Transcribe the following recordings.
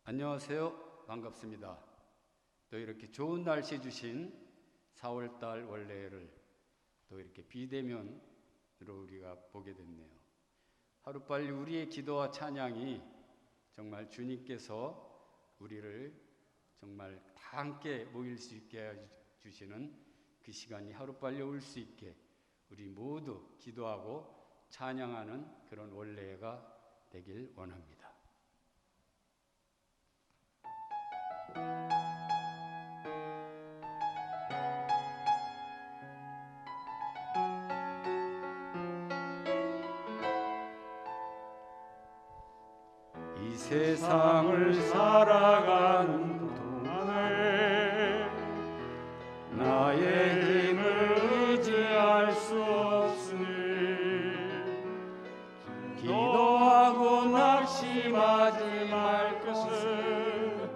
안녕하세요. 반갑습니다. 또 이렇게 좋은 날씨 주신 4월달 원래를 또 이렇게 비대면으로 우리가 보게 됐네요. 하루빨리 우리의 기도와 찬양이 정말 주님께서 우리를 정말 다 함께 모일 수 있게 해주시는 그 시간이 하루빨리 올 수 있게 우리 모두 기도하고 찬양하는 그런 원래가 되길 원합니다. 이 세상을 살아가는 동안에 나의 힘을 의지할 수 없으니 기도하고 낙심하지 말 것을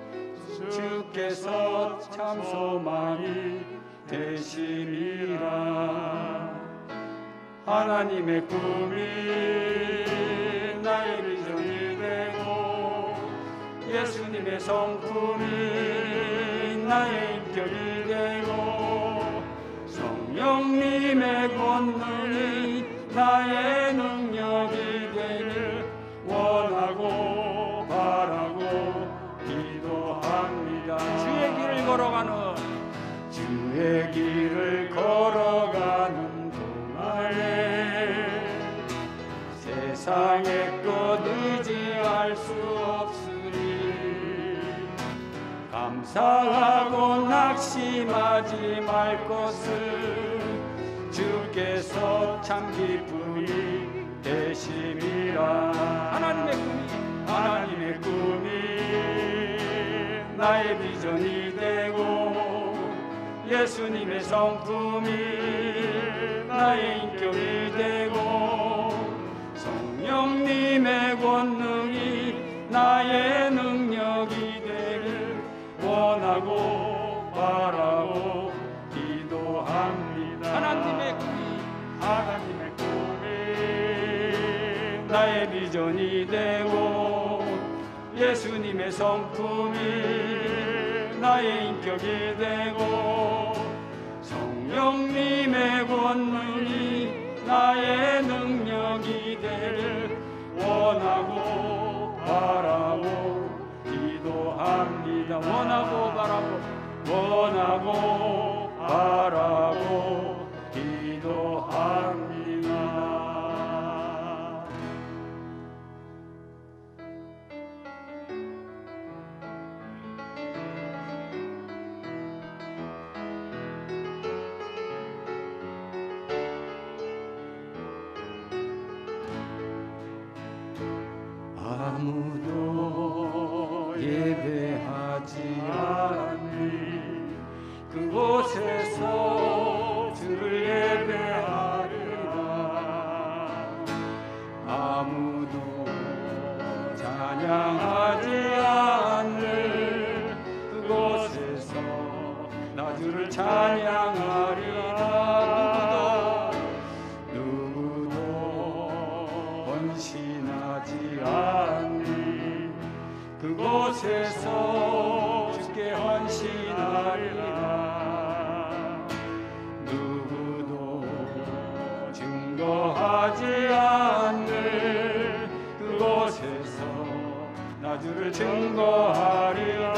주께서 참 소망이 되심이라. 하나님의 꿈이 나의 비전이 되고 예수님의 성품이 나의 인격이 되고 성령님의 권능이 나의 능력이 되길 원하고 바라고 기도합니다. 주의 길을 걸어가는 동안에 세상의 것 의지할 수 없으니 감사하고 낙심하지 말 것을 주께서 참 기쁨이 되심이라. 하나님의 꿈이 나의 비전이 되고 예수님의 성품이 나의 인격이 되고 성령님의 권능이 나의 능력이 되길 원하고 바라고 기도합니다. 하나님의 꿈이 나의 비전이 되고 예수님의 성품이 나의 인격이 되고 성령님의 권능이 나의 능력이 되길 원하고 바라고 기도합니다. 원하고 바라고 기도합니다. 아무도 예배하지 않니 그곳에서 주를 예배하리라. 아무도 찬양하지 않는 그곳에서 나 주를 찬양하리라. 누구도 헌신하지 않니 그곳에서 주께 헌신하리라. 누구도 증거하지 않는 그곳에서 나 주를 증거하리라.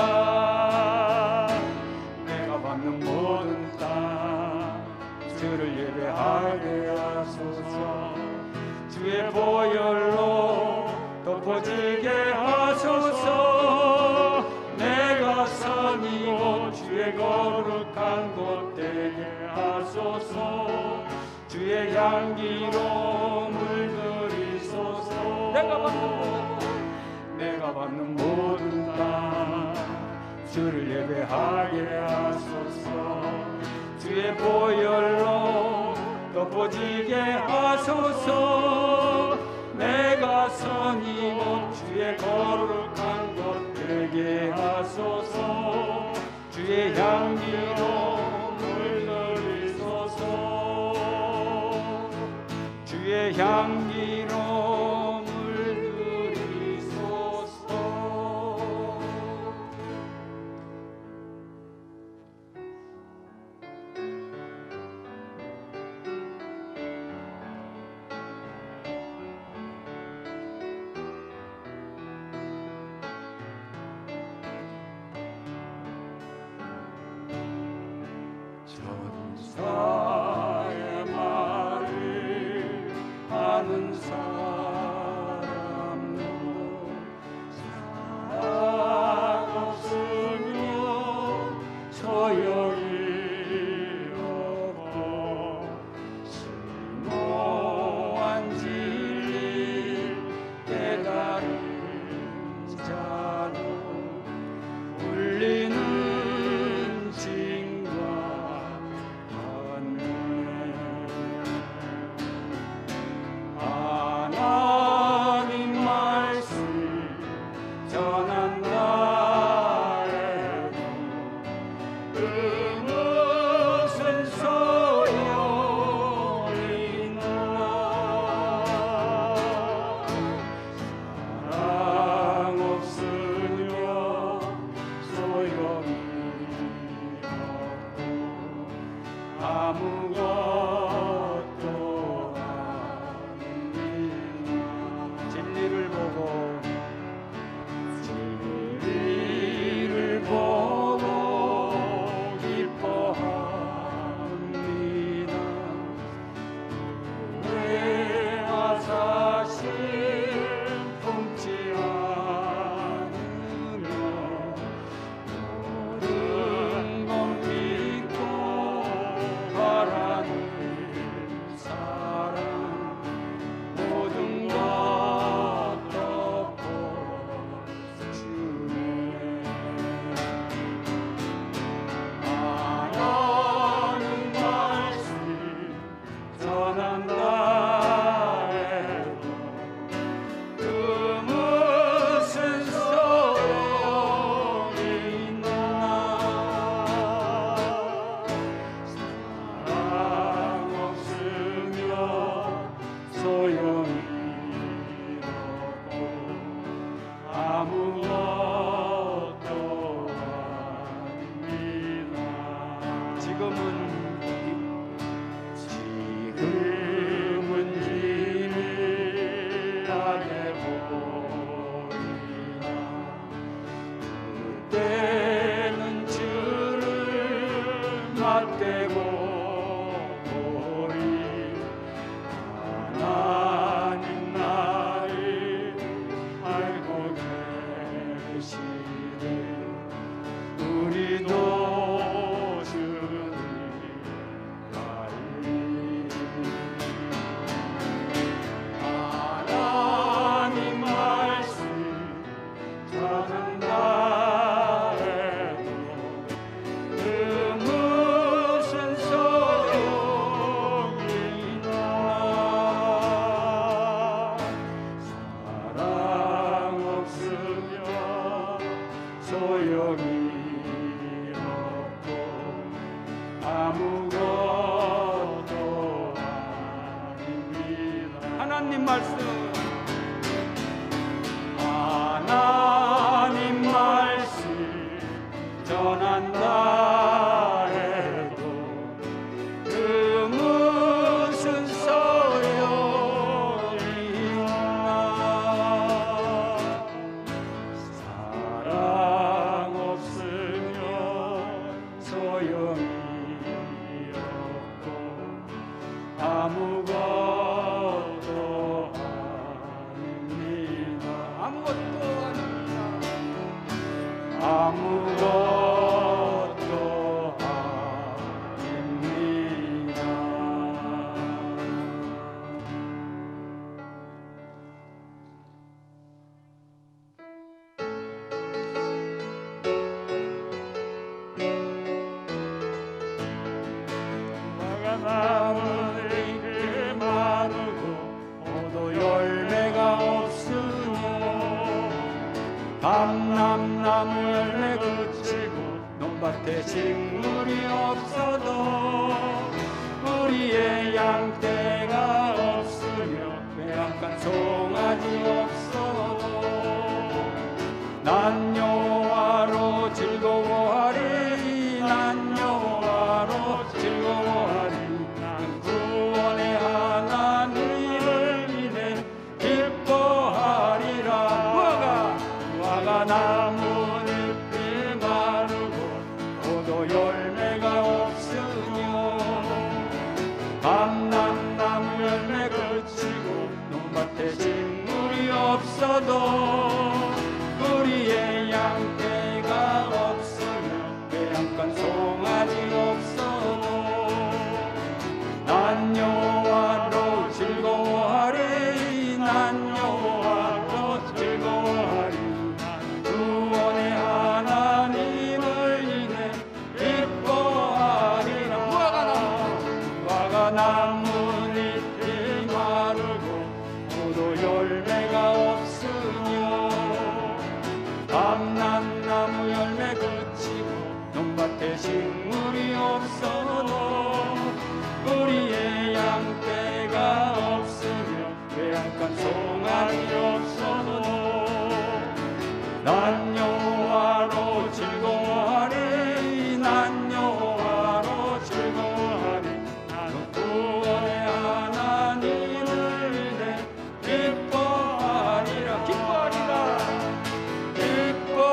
내가 받는 모든 땅 주를 예배하게 하소서. 주의 보혈로 덮어지게 하소서. 내가 선이 곧 주의 거룩한 곳 되게 하소서. 주의 향기로 물들이소서. 내가 받는 모든 땅 주를 예배하게 하소서. 주의 보혈로 덮어지게 하소서. 내가 선이 곧 주의 거룩한 곳 되게 하소서. 주의 향기로 물들이소서. 주의 향기로 물들이소서. 그때는 주를 맞대고 우리 하나님 나를 알고 계시네. 우리도 주를 알리. 하나님 말씀 찾은다 해도 그 무슨 소용이 있나. 사랑 없으면 소용이 없고 아무것도 아닙니다. 하나님 말씀, 하나님 말씀 전한다 해도 그 무슨 소용이 있나. 사랑 없으면 소용이 없고 아무것도 아닙니다. 아무것도 아닙니다. 아무것도 아닙니다. 화가 나무는 그 마르고 포도 열매가 없으며 감람나무 열매 그치고 논밭에 식물이 없어도 우리의 양떼가 없으며 빼앗간 송아지 없어도 난 여호와로 즐거워하리. 난 여호와로 즐거워하리. 난 구원의 하나님을 인해 기뻐하리라. 화가 나뭇잎이 마르고 포도 열매가 없으며 감람나무 열매 그치고 논밭에 식물이 없어도 우리의 양떼가 없으며 빼앗간 송아지 없어도 난 여호와로 즐거워하리. 난 여호와로 즐거워하리. 구원의 하나님을 인해 기뻐하리라. 화가 나뭇잎이 마르고 포도 열매가 없으며 감람나무 열매 그치고 논밭에 식물이 없어도 우리의 양떼가 없으며 빼앗간 송아지 없어도 난 여호와로 즐거워하리. 난 여호와로 즐거워하리. 나는 구원의 하나님을 인해 기뻐하리라. 기뻐하리라. 기뻐하리라.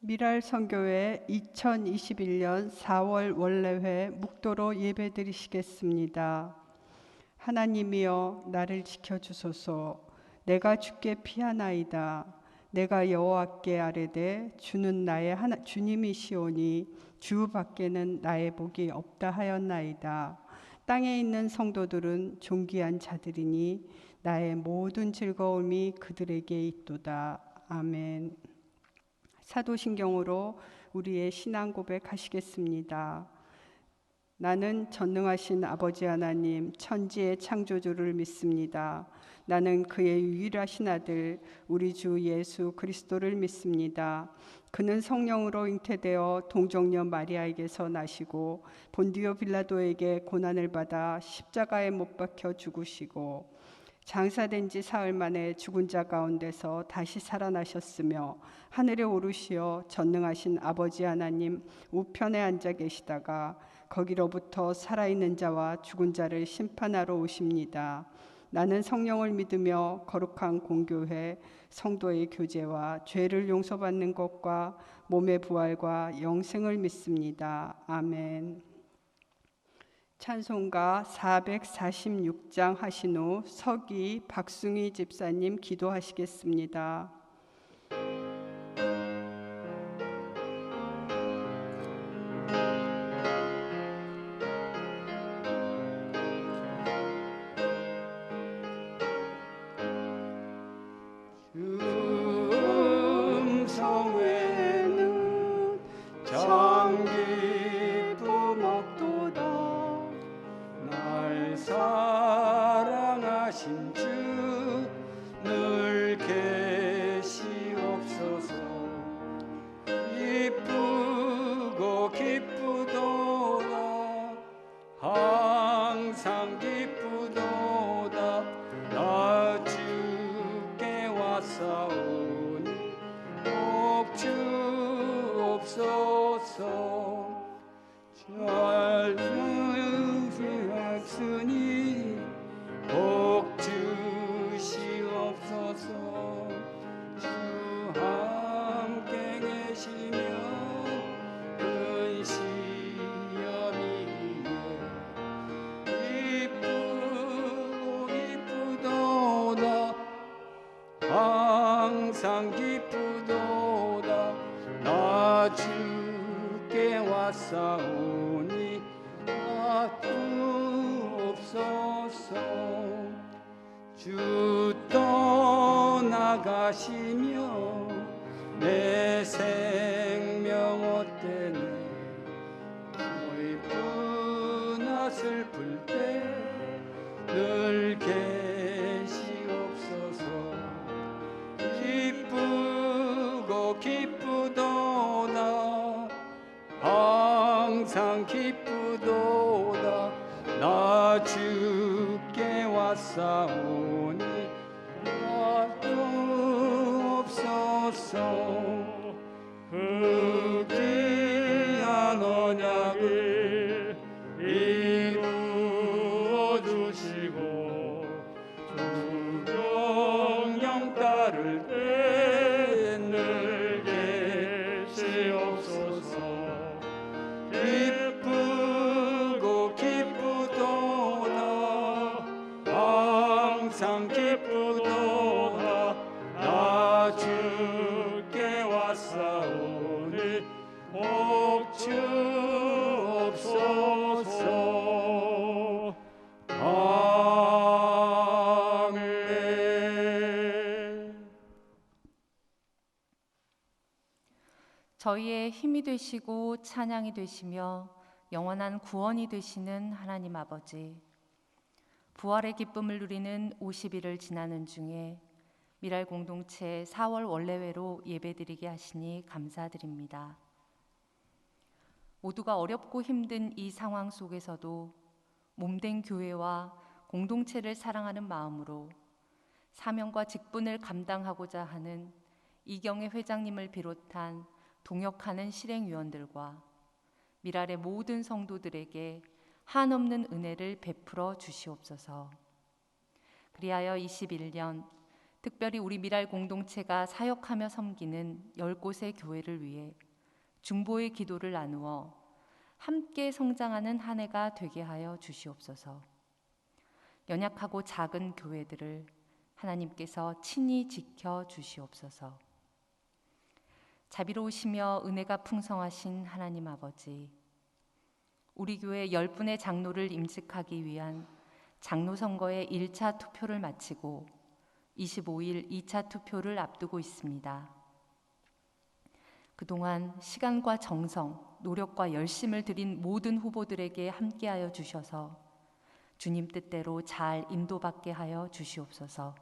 미랄 선교회 2021년 4월 원래회 묵도로 예배드리시겠습니다. 하나님이여 나를 지켜주소서. 내가 주께 피하나이다. 내가 여호와께 아뢰되 주는 나의 주님이시오니 주 밖에는 나의 복이 없다 하였나이다. 땅에 있는 성도들은 존귀한 자들이니 나의 모든 즐거움이 그들에게 있도다. 아멘. 사도신경으로 우리의 신앙 고백하시겠습니다. 나는 전능하신 아버지 하나님, 천지의 창조주를 믿습니다. 나는 그의 유일하신 아들, 우리 주 예수 그리스도를 믿습니다. 그는 성령으로 잉태되어 동정녀 마리아에게서 나시고 본디오 빌라도에게 고난을 받아 십자가에 못 박혀 죽으시고 장사된 지 사흘 만에 죽은 자 가운데서 다시 살아나셨으며 하늘에 오르시어 전능하신 아버지 하나님 우편에 앉아 계시다가 거기로부터 살아있는 자와 죽은 자를 심판하러 오십니다. 나는 성령을 믿으며 거룩한 공교회, 성도의 교제와 죄를 용서받는 것과 몸의 부활과 영생을 믿습니다. 아멘. 찬송가 446장 하신 후 서기 박승희 집사님 기도하시겠습니다. 성회는 참 기쁨 얻도다. 날 사랑하신 주 늘 계시옵소서. 기쁘고 기쁘도다. 항상 기쁘도다. 나 주께 왔사오니 복 주옵소서. 잘 주시옵으니 복 주시옵소서. 주 함께 계시면 근시험이기에 기쁘고 기쁘도다. 항상 기쁘도다. 나 주께 왔사오니 주옵소서. 주 떠나가시며 내 생명 헛되네. 기쁘나 슬플 때 늘 계시옵소서. 기쁘고 기쁘도다. 항상 기쁘도다. 나 주께 왔사오니 주옵소서. 그 귀한 언약을 이루어 주시고 주 명령 따를 때 늘 계시옵소서. 기쁘고 기쁘도다. 항상 기쁘도다. 나 주께 왔사오니 복 주옵소서. 아멘. 저희의 힘이 되시고 찬양이 되시며 영원한 구원이 되시는 하나님 아버지, 부활의 기쁨을 누리는 50일을 지나는 중에 미랄 공동체 4월 원래회로 예배드리게 하시니 감사드립니다. 모두가 어렵고 힘든 이 상황 속에서도 몸된 교회와 공동체를 사랑하는 마음으로 사명과 직분을 감당하고자 하는 이경혜 회장님을 비롯한 동역하는 실행위원들과 미랄의 모든 성도들에게 한없는 은혜를 베풀어 주시옵소서. 그리하여 21년 특별히 우리 미랄 공동체가 사역하며 섬기는 10곳의 교회를 위해 중보의 기도를 나누어 함께 성장하는 한 해가 되게 하여 주시옵소서. 연약하고 작은 교회들을 하나님께서 친히 지켜 주시옵소서. 자비로우시며 은혜가 풍성하신 하나님 아버지, 우리 교회 10분의 장로를 임직하기 위한 장로 선거의 1차 투표를 마치고 25일 2차 투표를 앞두고 있습니다. 그동안 시간과 정성, 노력과 열심을 들인 모든 후보들에게 함께하여 주셔서 주님 뜻대로 잘 인도받게 하여 주시옵소서.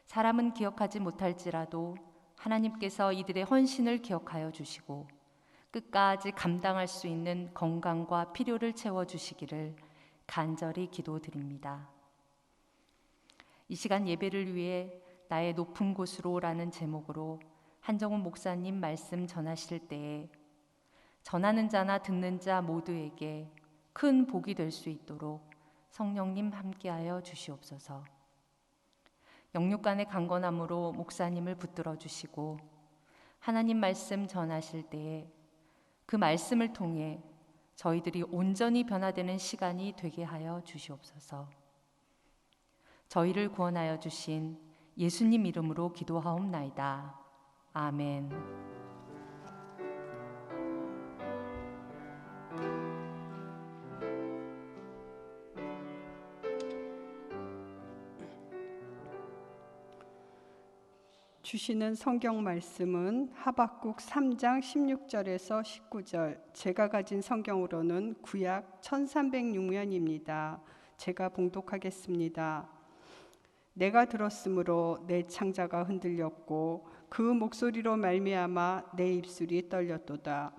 사람은 기억하지 못할지라도 하나님께서 이들의 헌신을 기억하여 주시고 끝까지 감당할 수 있는 건강과 필요를 채워주시기를 간절히 기도드립니다. 이 시간 예배를 위해 나의 높은 곳으로라는 제목으로 한정훈 목사님 말씀 전하실 때에 전하는 자나 듣는 자 모두에게 큰 복이 될 수 있도록 성령님 함께하여 주시옵소서. 영육간의 강건함으로 목사님을 붙들어 주시고 하나님 말씀 전하실 때에 그 말씀을 통해 저희들이 온전히 변화되는 시간이 되게 하여 주시옵소서. 저희를 구원하여 주신 예수님 이름으로 기도하옵나이다. 아멘. 주시는 성경 말씀은 하박국 3장 16절에서 19절, 제가 가진 성경으로는 구약 1306면입니다. 제가 봉독하겠습니다. 내가 들었으므로 내 창자가 흔들렸고 그 목소리로 말미암아 내 입술이 떨렸도다.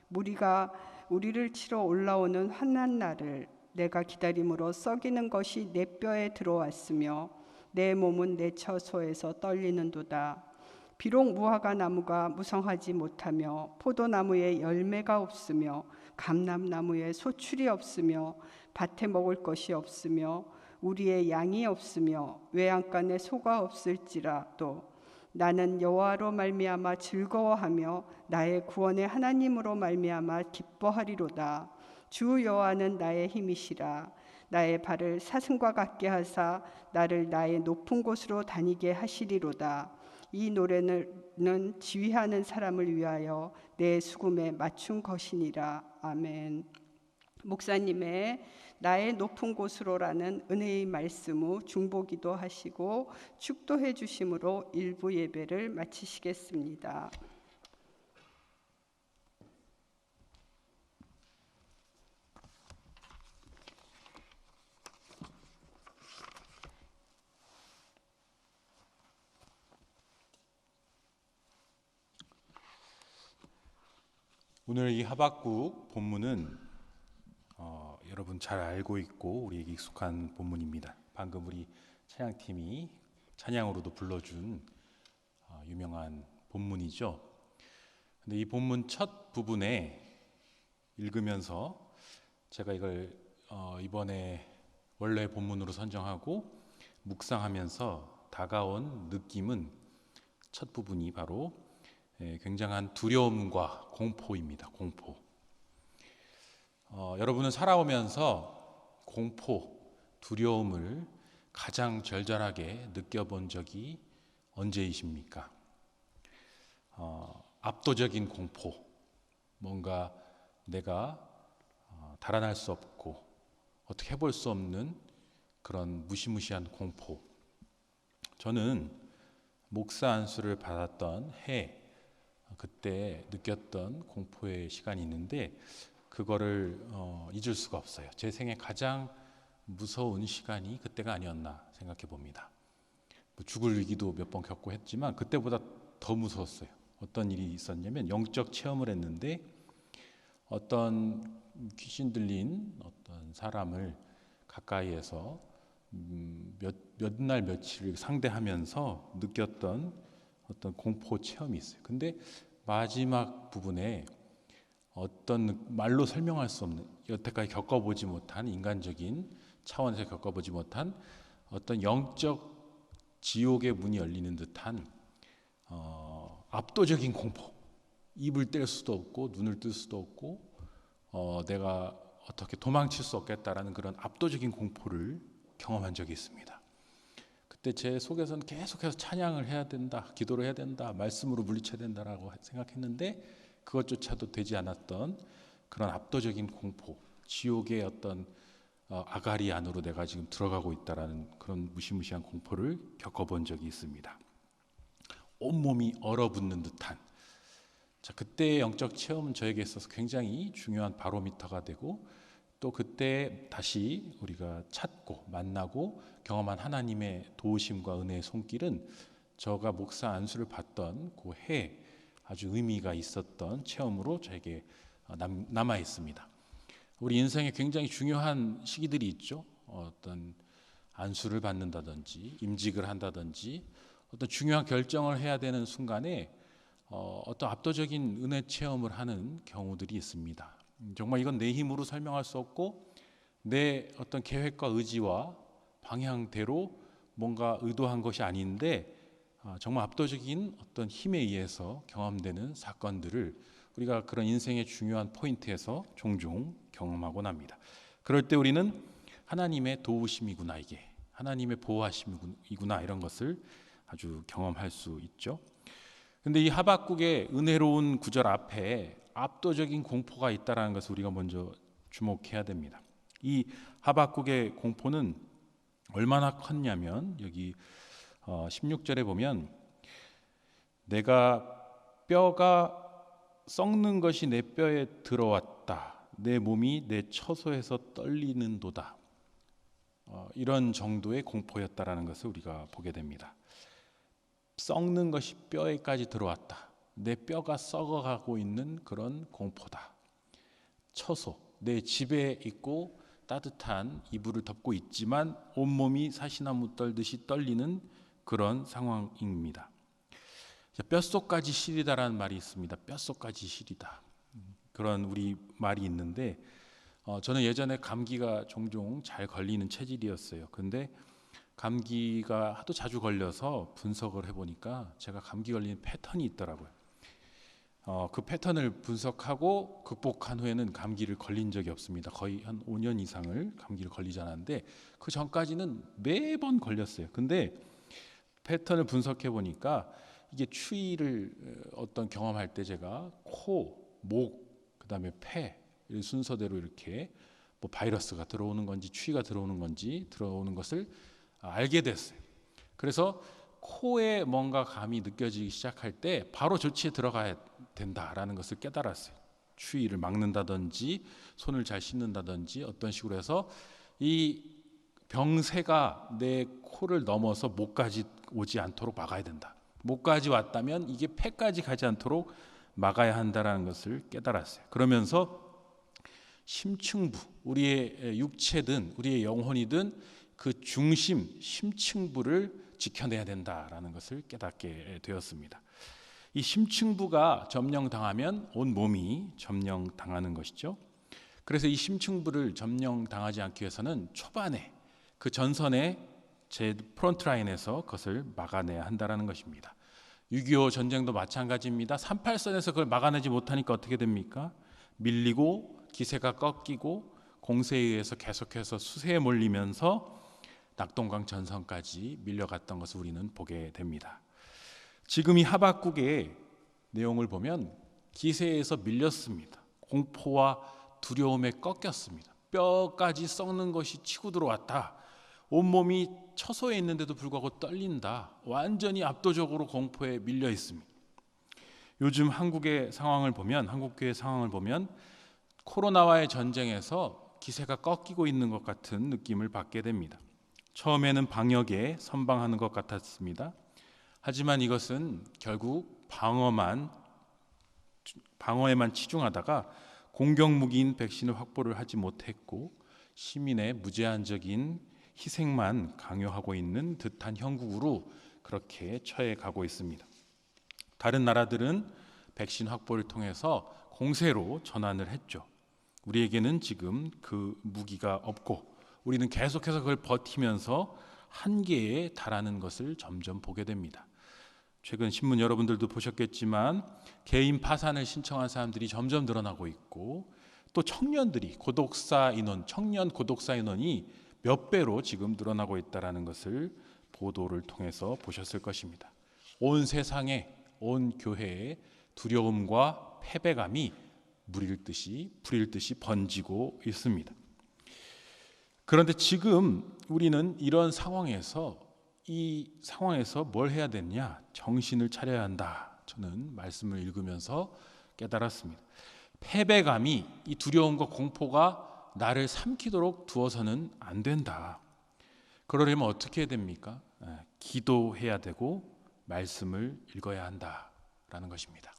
무리가 우리를 치러 올라오는 환난 날을 내가 기다림으로 썩이는 것이 내 뼈에 들어왔으며 내 몸은 내 처소에서 떨리는도다. 비록 무화과 나무가 무성하지 못하며 포도나무에 열매가 없으며 감람나무에 소출이 없으며 밭에 먹을 것이 없으며 우리의 양이 없으며 외양간에 소가 없을지라도 나는 여호와로 말미암아 즐거워하며 나의 구원의 하나님으로 말미암아 기뻐하리로다. 주 여호와는 나의 힘이시라. 나의 발을 사슴과 같게 하사 나를 나의 높은 곳으로 다니게 하시리로다. 이 노래는 지휘하는 사람을 위하여 내 수금에 맞춘 것이니라. 아멘. 목사님의 나의 높은 곳으로라는 은혜의 말씀 후 중보기도 하시고 축도해 주심으로 일부 예배를 마치시겠습니다. 오늘 이 하박국 본문은 여러분 잘 알고 있고 우리에게 익숙한 본문입니다. 방금 우리 찬양팀이 찬양으로도 불러준 유명한 본문이죠. 근데 이 본문 첫 부분에 읽으면서 제가 이걸 이번에 원래 본문으로 선정하고 묵상하면서 다가온 느낌은 첫 부분이 바로 굉장한 두려움과 공포입니다. 공포. 여러분은 살아오면서 공포, 두려움을 가장 절절하게 느껴본 적이 언제이십니까? 압도적인 공포, 뭔가 내가 달아날 수 없고 어떻게 해볼 수 없는 그런 무시무시한 공포. 저는 목사 안수를 받았던 해 그때 느꼈던 공포의 시간이 있는데 그거를 잊을 수가 없어요. 제 생에 가장 무서운 시간이 그때가 아니었나 생각해 봅니다. 죽을 위기도 몇 번 겪고 했지만 그때보다 더 무서웠어요. 어떤 일이 있었냐면 영적 체험을 했는데 어떤 귀신 들린 어떤 사람을 가까이에서 몇 날 며칠을 상대하면서 느꼈던 어떤 공포 체험이 있어요. 근데 마지막 부분에 어떤 말로 설명할 수 없는 여태까지 겪어보지 못한 인간적인 차원에서 겪어보지 못한 어떤 영적 지옥의 문이 열리는 듯한 압도적인 공포. 입을 뗄 수도 없고 눈을 뜰 수도 없고 내가 어떻게 도망칠 수 없겠다라는 그런 압도적인 공포를 경험한 적이 있습니다. 그때 제 속에서는 계속해서 찬양을 해야 된다, 기도를 해야 된다, 말씀으로 물리쳐야 된다라고 생각했는데 그것조차도 되지 않았던 그런 압도적인 공포, 지옥의 어떤 아가리 안으로 내가 지금 들어가고 있다라는 그런 무시무시한 공포를 겪어본 적이 있습니다. 온몸이 얼어붙는 듯한 자, 그때의 영적 체험은 저에게 있어서 굉장히 중요한 바로미터가 되고, 또 그때 다시 우리가 찾고 만나고 경험한 하나님의 도우심과 은혜의 손길은 저가 목사 안수를 받던 그 해 아주 의미가 있었던 체험으로 저에게 남아 있습니다. 우리 인생에 굉장히 중요한 시기들이 있죠. 어떤 안수를 받는다든지 임직을 한다든지 어떤 중요한 결정을 해야 되는 순간에 어떤 압도적인 은혜 체험을 하는 경우들이 있습니다. 정말 이건 내 힘으로 설명할 수 없고 내 어떤 계획과 의지와 방향대로 뭔가 의도한 것이 아닌데 정말 압도적인 어떤 힘에 의해서 경험되는 사건들을 우리가 그런 인생의 중요한 포인트에서 종종 경험하곤 합니다. 그럴 때 우리는 하나님의 도우심이구나, 이게 하나님의 보호하심이구나, 이런 것을 아주 경험할 수 있죠. 근데 이 하박국의 은혜로운 구절 앞에 압도적인 공포가 있다는 것을 우리가 먼저 주목해야 됩니다. 이 하박국의 공포는 얼마나 컸냐면 여기 16절에 보면 내가 뼈가 썩는 것이 내 뼈에 들어왔다. 내 몸이 내 처소에서 떨리는도다. 이런 정도의 공포였다라는 것을 우리가 보게 됩니다. 썩는 것이 뼈에까지 들어왔다. 내 뼈가 썩어가고 있는 그런 공포다. 처소, 내 집에 있고 따뜻한 이불을 덮고 있지만 온몸이 사시나무 떨듯이 떨리는 그런 상황입니다. 뼛속까지 시리다라는 말이 있습니다. 뼛속까지 시리다. 그런 우리 말이 있는데 저는 예전에 감기가 종종 잘 걸리는 체질이었어요. 근데 감기가 하도 자주 걸려서 분석을 해보니까 제가 감기 걸리는 패턴이 있더라고요. 그 패턴을 분석하고 극복한 후에는 감기를 걸린 적이 없습니다. 거의 한 5년 이상을 감기를 걸리지 않았는데 그 전까지는 매번 걸렸어요. 근데 패턴을 분석해 보니까 이게 추위를 어떤 경험할 때 제가 코, 목, 그다음에 폐 순서대로 이렇게 뭐 바이러스가 들어오는 건지 추위가 들어오는 건지 들어오는 것을 알게 됐어요. 그래서 코에 뭔가 감이 느껴지기 시작할 때 바로 조치에 들어가야 된다라는 것을 깨달았어요. 추위를 막는다든지 손을 잘 씻는다든지 어떤 식으로 해서 이 병새가 내 코를 넘어서 목까지 오지 않도록 막아야 된다. 목까지 왔다면 이게 폐까지 가지 않도록 막아야 한다라는 것을 깨달았어요. 그러면서 심층부, 우리의 육체든 우리의 영혼이든 그 중심, 심층부를 지켜내야 된다라는 것을 깨닫게 되었습니다. 이 심층부가 점령당하면 온 몸이 점령당하는 것이죠. 그래서 이 심층부를 점령당하지 않기 위해서는 초반에 그 전선의 제 프론트라인에서 그것을 막아내야 한다는 것입니다. 6.25 전쟁도 마찬가지입니다. 38선에서 그걸 막아내지 못하니까 어떻게 됩니까? 밀리고 기세가 꺾이고 공세에 의해서 계속해서 수세에 몰리면서 낙동강 전선까지 밀려갔던 것을 우리는 보게 됩니다. 지금 이 하박국의 내용을 보면 기세에서 밀렸습니다. 공포와 두려움에 꺾였습니다. 뼈까지 썩는 것이 치고 들어왔다. 온몸이 처소에 있는데도 불구하고 떨린다. 완전히 압도적으로 공포에 밀려 있습니다. 요즘 한국의 상황을 보면, 한국교회의 상황을 보면 코로나와의 전쟁에서 기세가 꺾이고 있는 것 같은 느낌을 받게 됩니다. 처음에는 방역에 선방하는 것 같았습니다. 하지만 이것은 결국 방어에만 치중하다가 공격 무기인 백신을 확보를 하지 못했고 시민의 무제한적인 희생만 강요하고 있는 듯한 형국으로 그렇게 처해가고 있습니다. 다른 나라들은 백신 확보를 통해서 공세로 전환을 했죠. 우리에게는 지금 그 무기가 없고 우리는 계속해서 그걸 버티면서 한계에 달하는 것을 점점 보게 됩니다. 최근 신문 여러분들도 보셨겠지만 개인 파산을 신청한 사람들이 점점 늘어나고 있고 또 청년들이 청년 고독사 인원이 몇 배로 지금 늘어나고 있다는 것을 보도를 통해서 보셨을 것입니다. 온 세상에, 온 교회에 두려움과 패배감이 불일 듯이 번지고 있습니다. 그런데 지금 우리는 이 상황에서 뭘 해야 되냐? 정신을 차려야 한다. 저는 말씀을 읽으면서 깨달았습니다. 패배감이, 이 두려움과 공포가 나를 삼키도록 두어서는 안 된다. 그러려면 어떻게 해야 됩니까? 기도해야 되고 말씀을 읽어야 한다라는 것입니다.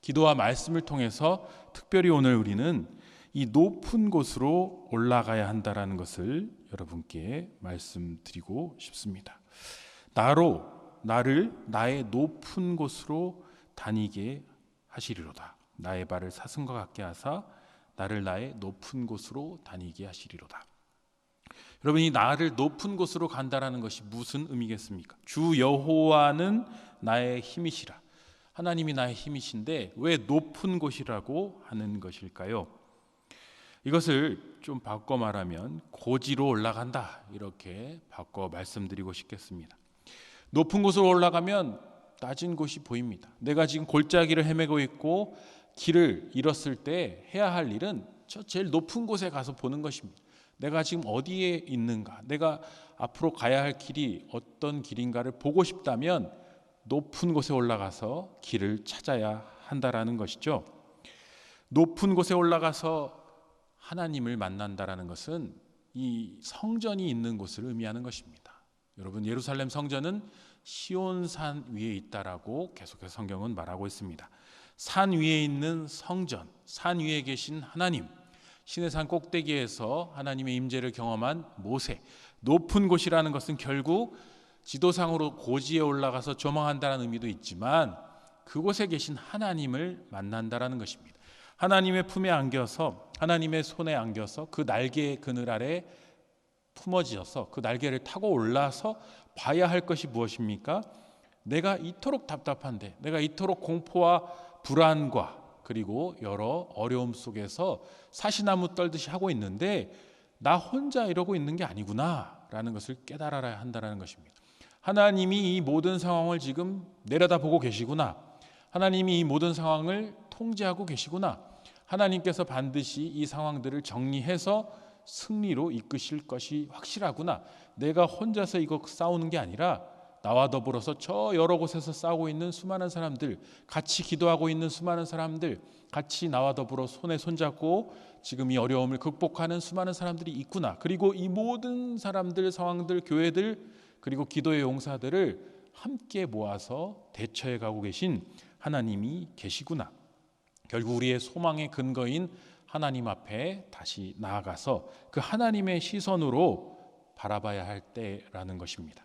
기도와 말씀을 통해서 특별히 오늘 우리는 이 높은 곳으로 올라가야 한다라는 것을 여러분께 말씀드리고 싶습니다. 나를 나의 높은 곳으로 다니게 하시리로다. 나의 발을 사슴과 같게 하사 나를 나의 높은 곳으로 다니게 하시리로다. 여러분, 이 나를 높은 곳으로 간다라는 것이 무슨 의미겠습니까? 주 여호와는 나의 힘이시라. 하나님이 나의 힘이신데 왜 높은 곳이라고 하는 것일까요? 이것을 좀 바꿔 말하면 고지로 올라간다, 이렇게 바꿔 말씀드리고 싶겠습니다. 높은 곳으로 올라가면 낮은 곳이 보입니다. 내가 지금 골짜기를 헤매고 있고 길을 잃었을 때 해야 할 일은 저 제일 높은 곳에 가서 보는 것입니다. 내가 지금 어디에 있는가, 내가 앞으로 가야 할 길이 어떤 길인가를 보고 싶다면 높은 곳에 올라가서 길을 찾아야 한다라는 것이죠. 높은 곳에 올라가서 하나님을 만난다라는 것은 이 성전이 있는 곳을 의미하는 것입니다. 여러분, 예루살렘 성전은 시온산 위에 있다라고 계속해서 성경은 말하고 있습니다. 산 위에 있는 성전, 산 위에 계신 하나님, 시내산 꼭대기에서 하나님의 임재를 경험한 모세. 높은 곳이라는 것은 결국 지도상으로 고지에 올라가서 조망한다는 의미도 있지만 그곳에 계신 하나님을 만난다라는 것입니다. 하나님의 품에 안겨서, 하나님의 손에 안겨서 그 날개의 그늘 아래 품어지어서 그 날개를 타고 올라서 봐야 할 것이 무엇입니까? 내가 이토록 답답한데, 내가 이토록 공포와 불안과 그리고 여러 어려움 속에서 사시나무 떨듯이 하고 있는데 나 혼자 이러고 있는 게 아니구나 라는 것을 깨달아야 한다는 것입니다. 하나님이 이 모든 상황을 지금 내려다보고 계시구나. 하나님이 이 모든 상황을 통제하고 계시구나. 하나님께서 반드시 이 상황들을 정리해서 승리로 이끄실 것이 확실하구나. 내가 혼자서 이거 싸우는 게 아니라 나와 더불어서 저 여러 곳에서 싸우고 있는 수많은 사람들, 같이 기도하고 있는 수많은 사람들, 같이 나와 더불어 손에 손잡고 지금 이 어려움을 극복하는 수많은 사람들이 있구나. 그리고 이 모든 사람들, 상황들, 교회들, 그리고 기도의 용사들을 함께 모아서 대처해 가고 계신 하나님이 계시구나. 결국 우리의 소망의 근거인 하나님 앞에 다시 나아가서 그 하나님의 시선으로 바라봐야 할 때라는 것입니다.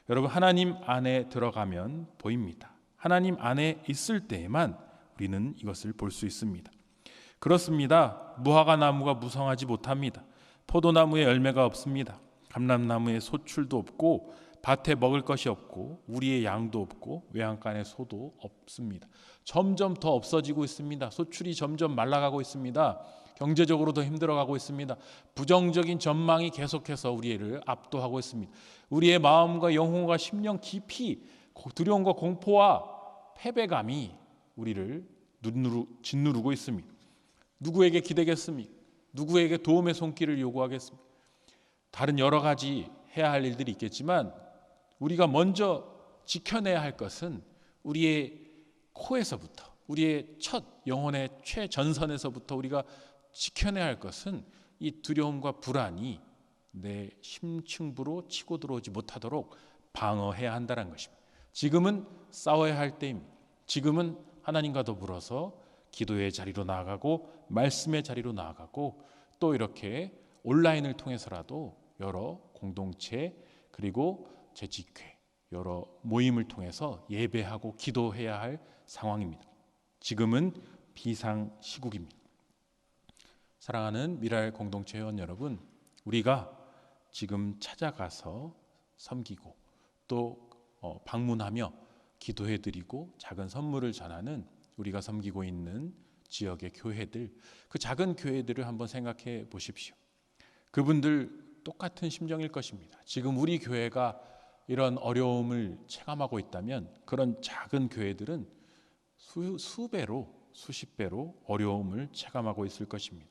여러분, 하나님 안에 들어가면 보입니다. 하나님 안에 있을 때에만 우리는 이것을 볼 수 있습니다. 그렇습니다. 무화과 나무가 무성하지 못합니다. 포도나무에 열매가 없습니다. 감람나무에 소출도 없고 밭에 먹을 것이 없고 우리의 양도 없고 외양간에 소도 없습니다. 점점 더 없어지고 있습니다. 소출이 점점 말라가고 있습니다. 경제적으로 더 힘들어가고 있습니다. 부정적인 전망이 계속해서 우리를 압도하고 있습니다. 우리의 마음과 영혼과 심령 깊이 두려움과 공포와 패배감이 우리를 짓누르고 있습니다. 누구에게 기대겠습니까? 누구에게 도움의 손길을 요구하겠습니까? 다른 여러 가지 해야 할 일들이 있겠지만 우리가 먼저 지켜내야 할 것은 우리의 코에서부터, 우리의 첫 영혼의 최전선에서부터 우리가 지켜내야 할 것은 이 두려움과 불안이 내 심층부로 치고 들어오지 못하도록 방어해야 한다는 것입니다. 지금은 싸워야 할 때입니다. 지금은 하나님과 더불어서 기도의 자리로 나아가고 말씀의 자리로 나아가고 또 이렇게 온라인을 통해서라도 여러 공동체 그리고 재직회 여러 모임을 통해서 예배하고 기도해야 할 상황입니다. 지금은 비상시국입니다. 사랑하는 미랄 공동체 회원 여러분, 우리가 지금 찾아가서 섬기고 또 방문하며 기도해드리고 작은 선물을 전하는 우리가 섬기고 있는 지역의 교회들, 그 작은 교회들을 한번 생각해 보십시오. 그분들 똑같은 심정일 것입니다. 지금 우리 교회가 이런 어려움을 체감하고 있다면 그런 작은 교회들은 수배로 수십 배로 어려움을 체감하고 있을 것입니다.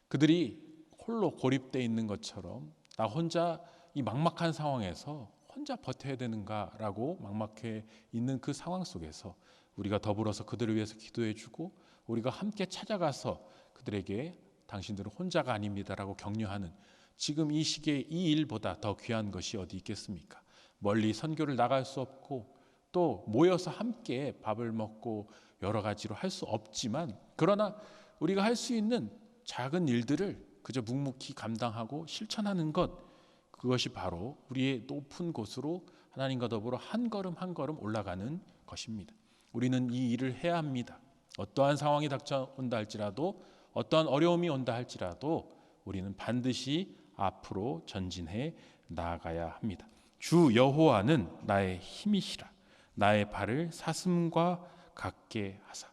그들이 홀로 고립되어 있는 것처럼 나 혼자 이 막막한 상황에서 혼자 버텨야 되는가라고 막막해 있는 그 상황 속에서 우리가 더불어서 그들을 위해서 기도해주고 우리가 함께 찾아가서 그들에게 당신들은 혼자가 아닙니다라고 격려하는 지금 이 시기에 이 일보다 더 귀한 것이 어디 있겠습니까? 멀리 선교를 나갈 수 없고 또 모여서 함께 밥을 먹고 여러 가지로 할 수 없지만 그러나 우리가 할 수 있는 작은 일들을 그저 묵묵히 감당하고 실천하는 것, 그것이 바로 우리의 높은 곳으로 하나님과 더불어 한 걸음 한 걸음 올라가는 것입니다. 우리는 이 일을 해야 합니다. 어떠한 상황이 닥쳐온다 할지라도 어떠한 어려움이 온다 할지라도 우리는 반드시 앞으로 전진해 나아가야 합니다. 주 여호와는 나의 힘이시라. 나의 발을 사슴과 같게 하사.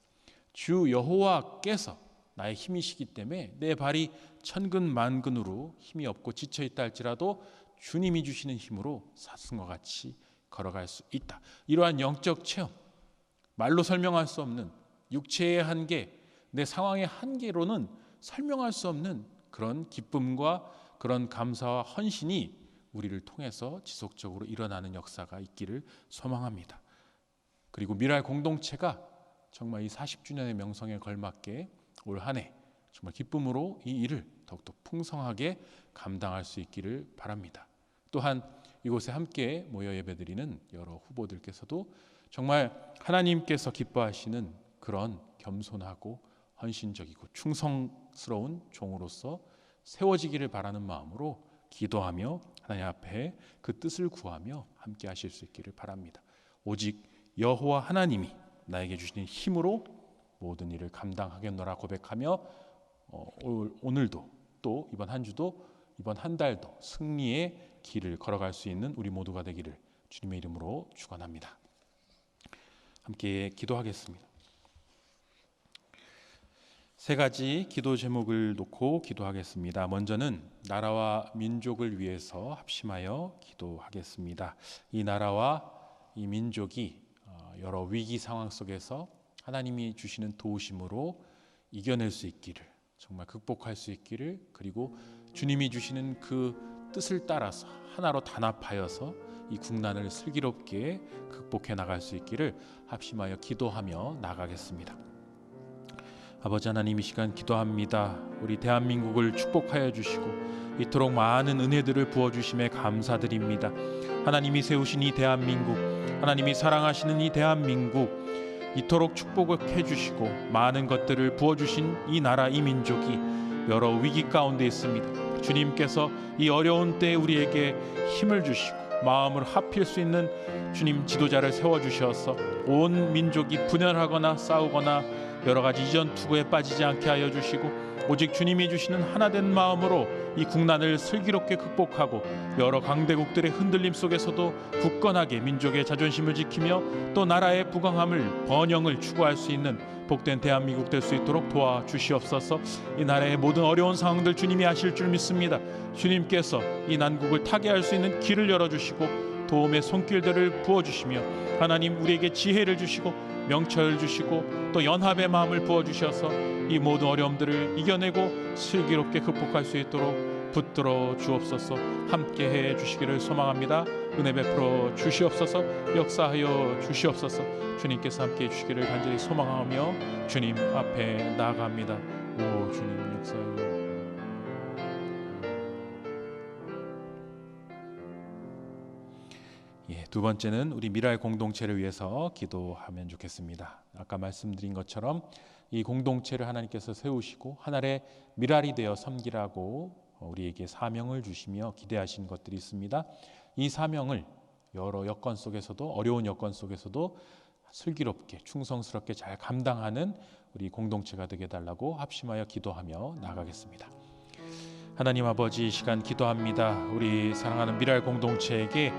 주 여호와께서 나의 힘이시기 때문에 내 발이 천근만근으로 힘이 없고 지쳐있다 할지라도 주님이 주시는 힘으로 사슴과 같이 걸어갈 수 있다. 이러한 영적 체험, 말로 설명할 수 없는 육체의 한계, 내 상황의 한계로는 설명할 수 없는 그런 기쁨과 그런 감사와 헌신이 우리를 통해서 지속적으로 일어나는 역사가 있기를 소망합니다. 그리고 미랄 공동체가 정말 이 40주년의 명성에 걸맞게 올 한 해 정말 기쁨으로 이 일을 더욱더 풍성하게 감당할 수 있기를 바랍니다. 또한 이곳에 함께 모여 예배드리는 여러 후보들께서도 정말 하나님께서 기뻐하시는 그런 겸손하고 헌신적이고 충성스러운 종으로서 세워지기를 바라는 마음으로 기도하며 하나님 앞에 그 뜻을 구하며 함께 하실 수 있기를 바랍니다. 오직 여호와 하나님이 나에게 주시는 힘으로 모든 일을 감당하겠노라 고백하며 오늘도 또 이번 한 주도 이번 한 달도 승리의 길을 걸어갈 수 있는 우리 모두가 되기를 주님의 이름으로 축원합니다. 함께 기도하겠습니다. 세 가지 기도 제목을 놓고 기도하겠습니다. 먼저는 나라와 민족을 위해서 합심하여 기도하겠습니다. 이 나라와 이 민족이 여러 위기 상황 속에서 하나님이 주시는 도우심으로 이겨낼 수 있기를, 정말 극복할 수 있기를, 그리고 주님이 주시는 그 뜻을 따라서 하나로 단합하여서 이 국난을 슬기롭게 극복해 나갈 수 있기를 합심하여 기도하며 나가겠습니다. 아버지 하나님, 이 시간 기도합니다. 우리 대한민국을 축복하여 주시고 이토록 많은 은혜들을 부어주심에 감사드립니다. 하나님이 세우신 이 대한민국, 하나님이 사랑하시는 이 대한민국, 이토록 축복을 해주시고 많은 것들을 부어주신 이 나라, 이 민족이 여러 위기 가운데 있습니다. 주님께서 이 어려운 때에 우리에게 힘을 주시고 마음을 합힐 수 있는 주님 지도자를 세워주셔서 온 민족이 분열하거나 싸우거나 여러 가지 이전 투구에 빠지지 않게 하여 주시고 오직 주님이 주시는 하나된 마음으로 이 국난을 슬기롭게 극복하고 여러 강대국들의 흔들림 속에서도 굳건하게 민족의 자존심을 지키며 또 나라의 부강함을 번영을 추구할 수 있는 복된 대한민국 될 수 있도록 도와주시옵소서. 이 나라의 모든 어려운 상황들 주님이 아실 줄 믿습니다. 주님께서 이 난국을 타개할 수 있는 길을 열어주시고 도움의 손길들을 부어주시며 하나님 우리에게 지혜를 주시고 명철을 주시고 또 연합의 마음을 부어주셔서 이 모든 어려움들을 이겨내고 슬기롭게 극복할 수 있도록 붙들어 주옵소서. 함께해 주시기를 소망합니다. 은혜 베풀어 주시옵소서. 역사하여 주시옵소서. 주님께서 함께해 주시기를 간절히 소망하며 주님 앞에 나아갑니다. 오 주님 역사하여 두 번째는 우리 미랄 공동체를 위해서 기도하면 좋겠습니다. 아까 말씀드린 것처럼 이 공동체를 하나님께서 세우시고 하나의 미랄이 되어 섬기라고 우리에게 사명을 주시며 기대하신 것들이 있습니다. 이 사명을 여러 여건 속에서도 어려운 여건 속에서도 슬기롭게 충성스럽게 잘 감당하는 우리 공동체가 되게 해달라고 합심하여 기도하며 나가겠습니다. 하나님 아버지, 이 시간 기도합니다. 우리 사랑하는 미랄 공동체에게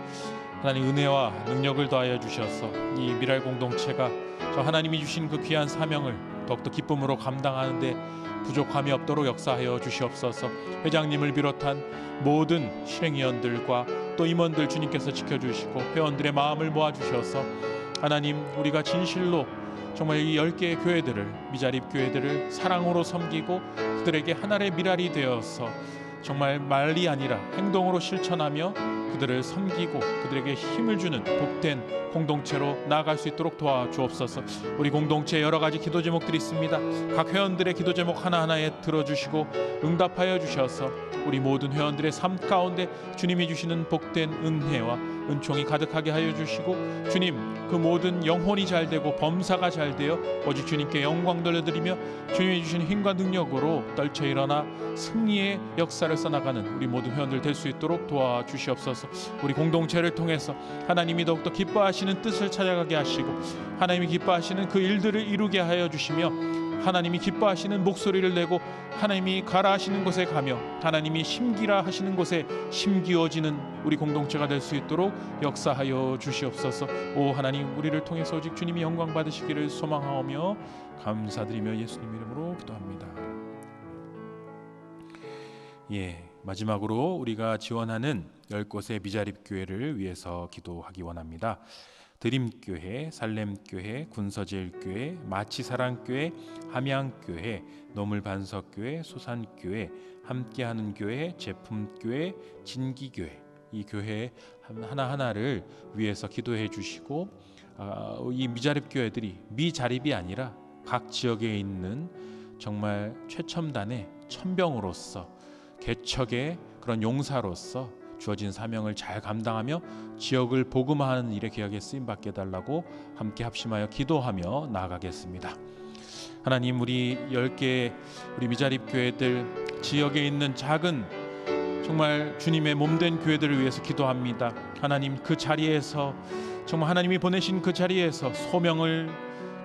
하나님 은혜와 능력을 더하여 주셔서 이 미랄 공동체가 저 하나님이 주신 그 귀한 사명을 더욱더 기쁨으로 감당하는데 부족함이 없도록 역사하여 주시옵소서. 회장님을 비롯한 모든 실행위원들과 또 임원들 주님께서 지켜주시고 회원들의 마음을 모아주셔서 하나님 우리가 진실로 정말 이 10개의 교회들을, 미자립 교회들을 사랑으로 섬기고 그들에게 하나의 미랄이 되어서 정말 말이 아니라 행동으로 실천하며 그들을 섬기고 그들에게 힘을 주는 복된 공동체로 나아갈 수 있도록 도와주옵소서. 우리 공동체에 여러 가지 기도 제목들이 있습니다. 각 회원들의 기도 제목 하나하나에 들어주시고 응답하여 주셔서 우리 모든 회원들의 삶 가운데 주님이 주시는 복된 은혜와 은총이 가득하게 하여 주시고, 주님 그 모든 영혼이 잘되고 범사가 잘되어 오직 주님께 영광 돌려드리며 주님이 주신 힘과 능력으로 떨쳐 일어나 승리의 역사를 써나가는 우리 모든 회원들 될 수 있도록 도와주시옵소서. 우리 공동체를 통해서 하나님이 더욱더 기뻐하시는 뜻을 찾아가게 하시고 하나님이 기뻐하시는 그 일들을 이루게 하여 주시며 하나님이 기뻐하시는 목소리를 내고 하나님이 가라 하시는 곳에 가며 하나님이 심기라 하시는 곳에 심기어지는 우리 공동체가 될 수 있도록 역사하여 주시옵소서. 오 하나님, 우리를 통해서 오직 주님이 영광 받으시기를 소망하오며 감사드리며 예수님 이름으로 기도합니다. 마지막으로 우리가 지원하는 10곳의 미자립 교회를 위해서 기도하기 원합니다. 드림교회, 살렘교회, 군서제일교회, 마치사랑교회, 함양교회, 노물반석교회, 소산교회, 함께하는 교회, 제품교회, 진기교회, 이 교회 하나하나를 위해서 기도해 주시고, 이 미자립 교회들이 미자립이 아니라 각 지역에 있는 정말 최첨단의 천병으로서 개척의 그런 용사로서 주어진 사명을 잘 감당하며 지역을 복음화하는 일에 귀하게 쓰임받게 해달라고 함께 합심하여 기도하며 나아가겠습니다. 하나님, 우리 10개의 우리 미자립 교회들, 지역에 있는 작은 정말 주님의 몸된 교회들을 위해서 기도합니다. 하나님, 그 자리에서 정말 하나님이 보내신 그 자리에서 소명을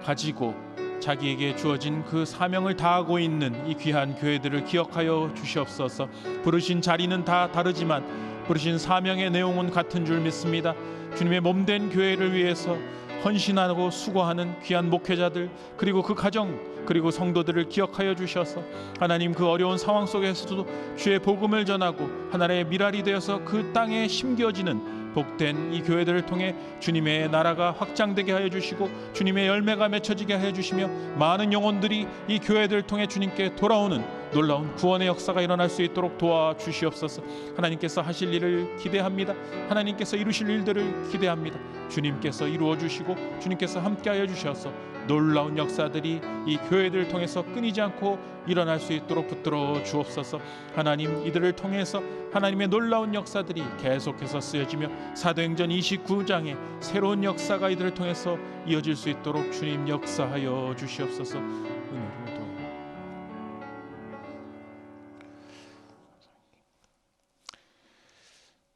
가지고 자기에게 주어진 그 사명을 다하고 있는 이 귀한 교회들을 기억하여 주시옵소서. 부르신 자리는 다 다르지만 부르신 사명의 내용은 같은 줄 믿습니다. 주님의 몸된 교회를 위해서 헌신하고 수고하는 귀한 목회자들, 그리고 그 가정, 그리고 성도들을 기억하여 주셔서 하나님, 그 어려운 상황 속에서도 주의 복음을 전하고 하나님의 미랄이 되어서 그 땅에 심겨지는 복된 이 교회들을 통해 주님의 나라가 확장되게 하여 주시고 주님의 열매가 맺혀지게 하여 주시며 많은 영혼들이 이 교회들을 통해 주님께 돌아오는 놀라운 구원의 역사가 일어날 수 있도록 도와주시옵소서. 하나님께서 하실 일을 기대합니다. 하나님께서 이루실 일들을 기대합니다. 주님께서 이루어 주시고 주님께서 함께하여 주셔서 놀라운 역사들이 이 교회들을 통해서 끊이지 않고 일어날 수 있도록 붙들어 주옵소서. 하나님, 이들을 통해서 하나님의 놀라운 역사들이 계속해서 쓰여지며 사도행전 29장의 새로운 역사가 이들을 통해서 이어질 수 있도록 주님 역사하여 주시옵소서. 은혜로 도와주옵소서.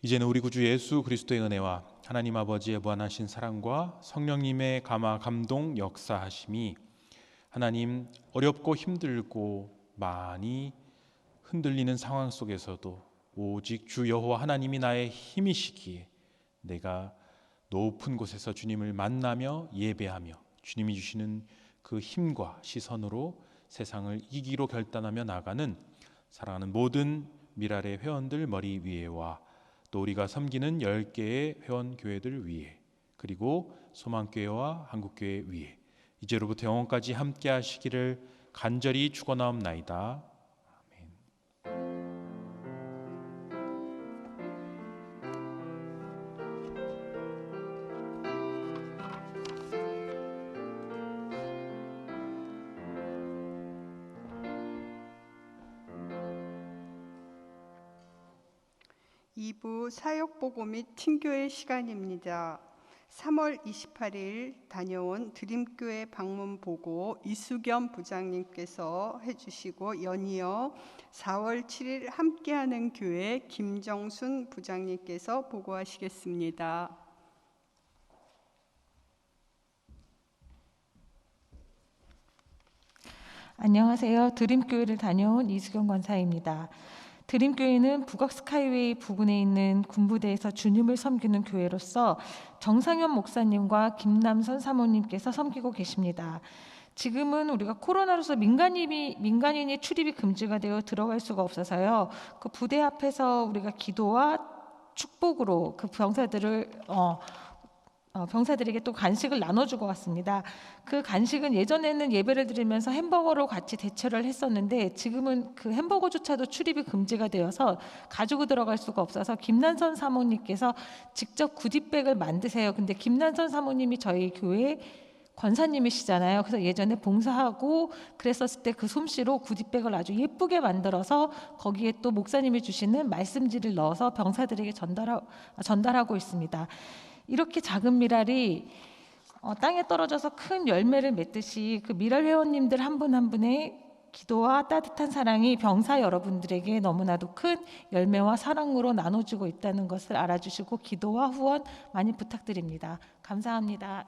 이제는 우리 구주 예수 그리스도의 은혜와 하나님 아버지의 무한하신 사랑과 성령님의 감화 감동 역사하심이, 하나님, 어렵고 힘들고 많이 흔들리는 상황 속에서도 오직 주 여호와 하나님이 나의 힘이시기에 내가 높은 곳에서 주님을 만나며 예배하며 주님이 주시는 그 힘과 시선으로 세상을 이기로 결단하며 나가는 사랑하는 모든 미랄의 회원들 머리 위에와 또 우리가 섬기는 10개의 회원 교회들 위에, 그리고 소망교회와 한국교회 위에 이제로부터 영원까지 함께 하시기를 간절히 축원하옵나이다. 아멘. 이부 사역보고 및 친교회 시간입니다. 3월 28일 다녀온 드림교회 방문 보고 이수겸 부장님께서 해주시고, 연이어 4월 7일 함께하는 교회 김정순 부장님께서 보고하시겠습니다. 안녕하세요. 드림교회를 다녀온 이수경 권사입니다. 드림교회는 북악 스카이웨이 부근에 있는 군부대에서 주님을 섬기는 교회로서 정상현 목사님과 김남선 사모님께서 섬기고 계십니다. 지금은 우리가 코로나로서 민간인이 출입이 금지가 되어 들어갈 수가 없어서요. 그 부대 앞에서 우리가 기도와 축복으로 그 병사들을 병사들에게 또 간식을 나눠주고 왔습니다. 그 간식은 예전에는 예배를 드리면서 햄버거로 같이 대처를 했었는데 지금은 그 햄버거조차도 출입이 금지가 되어서 가지고 들어갈 수가 없어서 김난선 사모님께서 직접 구디백을 만드세요. 근데 김난선 사모님이 저희 교회 권사님이시잖아요. 그래서 예전에 봉사하고 그랬었을 때 그 솜씨로 구디백을 아주 예쁘게 만들어서 거기에 또 목사님이 주시는 말씀지를 넣어서 병사들에게 전달하고 있습니다. 이렇게 작은 미랄이 땅에 떨어져서 큰 열매를 맺듯이 그 미랄 회원님들 한 분 한 분의 기도와 따뜻한 사랑이 병사 여러분들에게 너무나도 큰 열매와 사랑으로 나눠주고 있다는 것을 알아주시고 기도와 후원 많이 부탁드립니다. 감사합니다.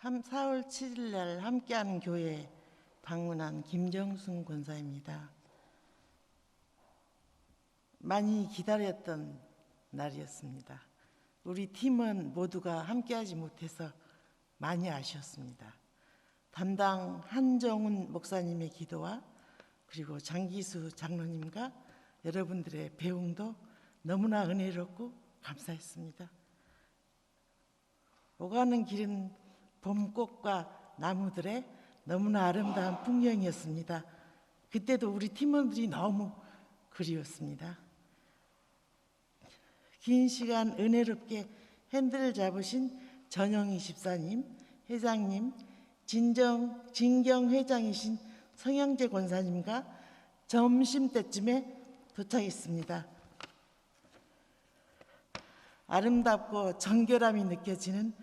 한 4월 7일 날 함께하는 교회 방문한 김정순 권사입니다. 많이 기다렸던 날이었습니다. 우리 팀은 모두가 함께하지 못해서 많이 아쉬웠습니다. 담당 한정훈 목사님의 기도와 그리고 장기수 장로님과 여러분들의 배웅도 너무나 은혜롭고 감사했습니다. 오가는 길은 봄꽃과 나무들의 너무나 아름다운 풍경이었습니다. 그때도 우리 팀원들이 너무 그리웠습니다. 긴 시간 은혜롭게 핸들을 잡으신 전영희 집사님, 회장님, 진경 회장이신 성영재 권사님과 점심때쯤에 도착했습니다. 아름답고 정결함이 느껴지는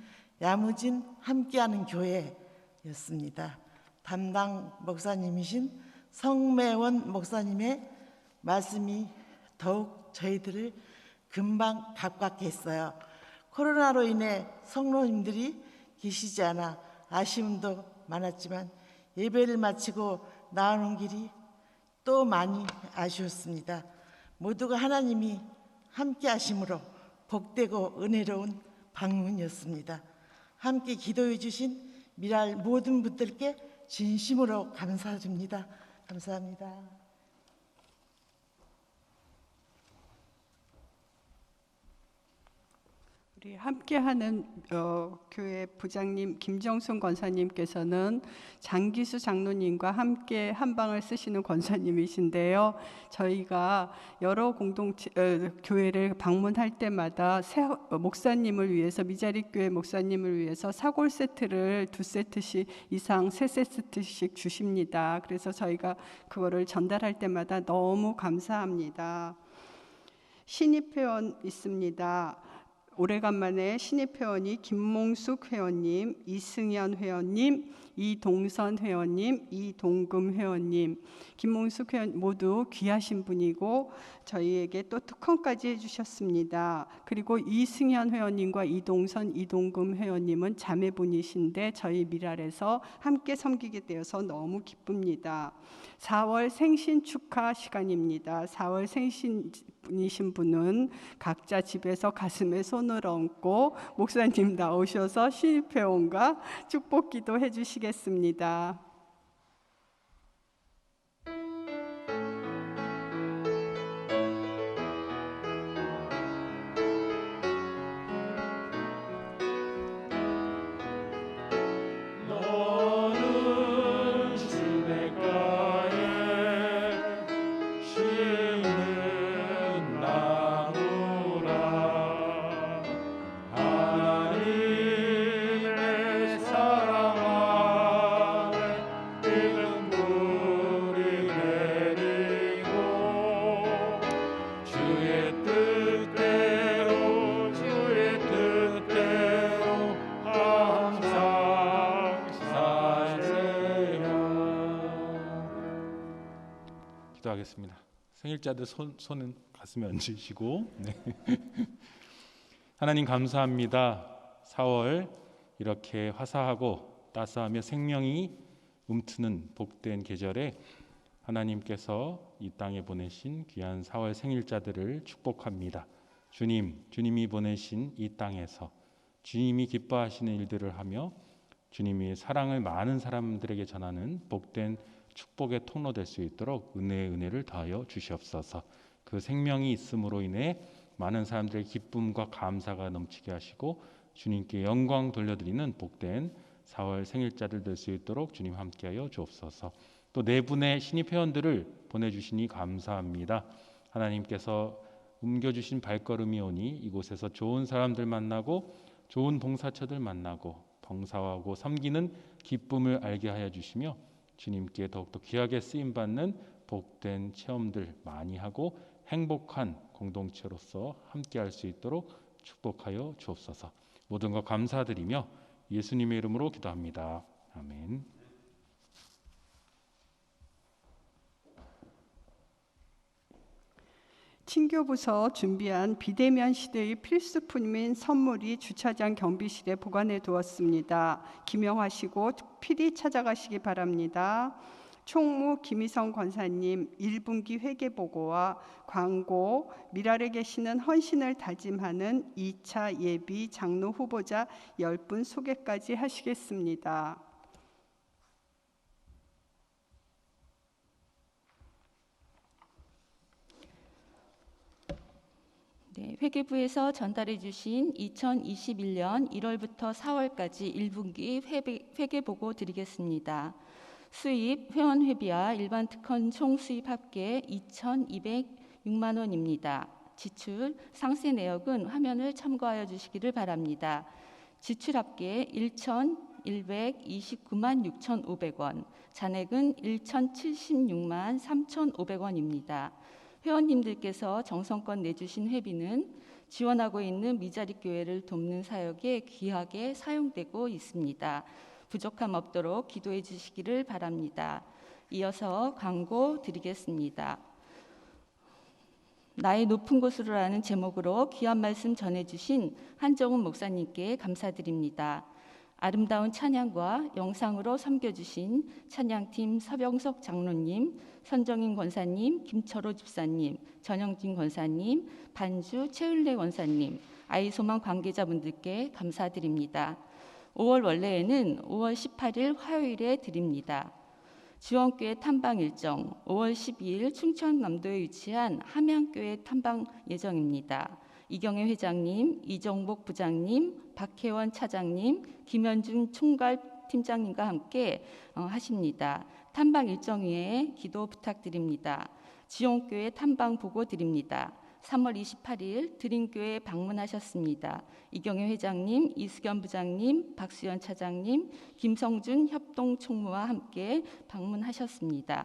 야무진 함께하는 교회였습니다. 담당 목사님이신 성매원 목사님의 말씀이 더욱 저희들을 금방 가깝게 했어요. 코로나로 인해 성도님들이 계시지 않아 아쉬움도 많았지만 예배를 마치고 나오는 길이 또 많이 아쉬웠습니다. 모두가 하나님이 함께 하심으로 복되고 은혜로운 방문이었습니다. 함께 기도해 주신 미랄 모든 분들께 진심으로 감사드립니다. 감사합니다. 우리 함께하는 교회 부장님 김정순 권사님께서는 장기수 장로님과 함께 한방을 쓰시는 권사님이신데요. 저희가 여러 공동체 교회를 방문할 때마다 목사님을 위해서 미자리 교회 목사님을 위해서 사골 세트를 2세트씩 이상 3세트씩 주십니다. 그래서 저희가 그거를 전달할 때마다 너무 감사합니다. 신입 회원 있습니다. 오래간만에 신입 회원이 김몽숙 회원님, 이승현 회원님, 이동선 회원님, 이동금 회원님, 김몽숙 회원 모두 귀하신 분이고 저희에게 또 특헌까지 해주셨습니다. 그리고 이승현 회원님과 이동금 회원님은 자매분이신데 저희 미랄에서 함께 섬기게 되어서 너무 기쁩니다. 4월 생신 축하 시간입니다. 4월 생신이신 분은 각자 집에서 가슴에 손을 얹고 목사님 나오셔서 신입회원과 축복기도 해주시겠습니다. 기도하겠습니다. 생일자들 손은 가슴에 얹으시고 네. 하나님 감사합니다. 4월 이렇게 화사하고 따스하며 생명이 움트는 복된 계절에 하나님께서 이 땅에 보내신 귀한 4월 생일자들을 축복합니다. 주님이 보내신 이 땅에서 주님이 기뻐하시는 일들을 하며 주님이 사랑을 많은 사람들에게 전하는 복된 축복의 통로 될 수 있도록 은혜를 더하여 주시옵소서. 그 생명이 있음으로 인해 많은 사람들의 기쁨과 감사가 넘치게 하시고 주님께 영광 돌려드리는 복된 4월 생일자들 될 수 있도록 주님 함께하여 주옵소서. 또 네 분의 신입 회원들을 보내주시니 감사합니다. 하나님께서 옮겨주신 발걸음이 오니 이곳에서 좋은 사람들 만나고 좋은 봉사처들 만나고 봉사하고 섬기는 기쁨을 알게 하여 주시며 주님께 더욱더 귀하게 쓰임받는 복된 체험들 많이 하고 행복한 공동체로서 함께할 수 있도록 축복하여 주옵소서. 모든 것 감사드리며 예수님의 이름으로 기도합니다. 아멘. 친교부서 준비한 비대면 시대의 필수품인 선물이 주차장 경비실에 보관해 두었습니다. 기명하시고 필히 찾아가시기 바랍니다. 총무 김희성 권사님 1분기 회계보고와 광고, 미랄에 계시는 헌신을 다짐하는 2차 예비 장로 후보자 10분 소개까지 하시겠습니다. 네, 회계부에서 전달해 주신 2021년 1월부터 4월까지 1분기 회계보고 드리겠습니다. 수입, 회원 회비와 일반 특헌 총 수입 합계 2,206만 원입니다. 지출, 상세 내역은 화면을 참고하여 주시기를 바랍니다. 지출 합계 1,129만 6,500원, 잔액은 1,076만 3,500원입니다. 회원님들께서 정성껏 내주신 회비는 지원하고 있는 미자립 교회를 돕는 사역에 귀하게 사용되고 있습니다. 부족함 없도록 기도해 주시기를 바랍니다. 이어서 광고 드리겠습니다. 나의 높은 곳으로라는 제목으로 귀한 말씀 전해주신 한정훈 목사님께 감사드립니다. 아름다운 찬양과 영상으로 섬겨주신 찬양팀 서병석 장로님, 선정인 권사님, 김철호 집사님, 전영진 권사님, 반주 최을래 권사님, 아이소망 관계자분들께 감사드립니다. 5월 원래에는 5월 18일 화요일에 드립니다. 지원교회 탐방 일정 5월 12일 충청남도에 위치한 함양교회 탐방 예정입니다. 이경혜 회장님, 이정복 부장님, 박혜원 차장님, 김현준 총괄팀장님과 함께 하십니다. 탐방 일정 위에 기도 부탁드립니다. 지원교회 탐방 보고 드립니다. 3월 28일 드림교회 방문하셨습니다. 이경혜 회장님, 이수겸 부장님, 박수연 차장님, 김성준 협동총무와 함께 방문하셨습니다.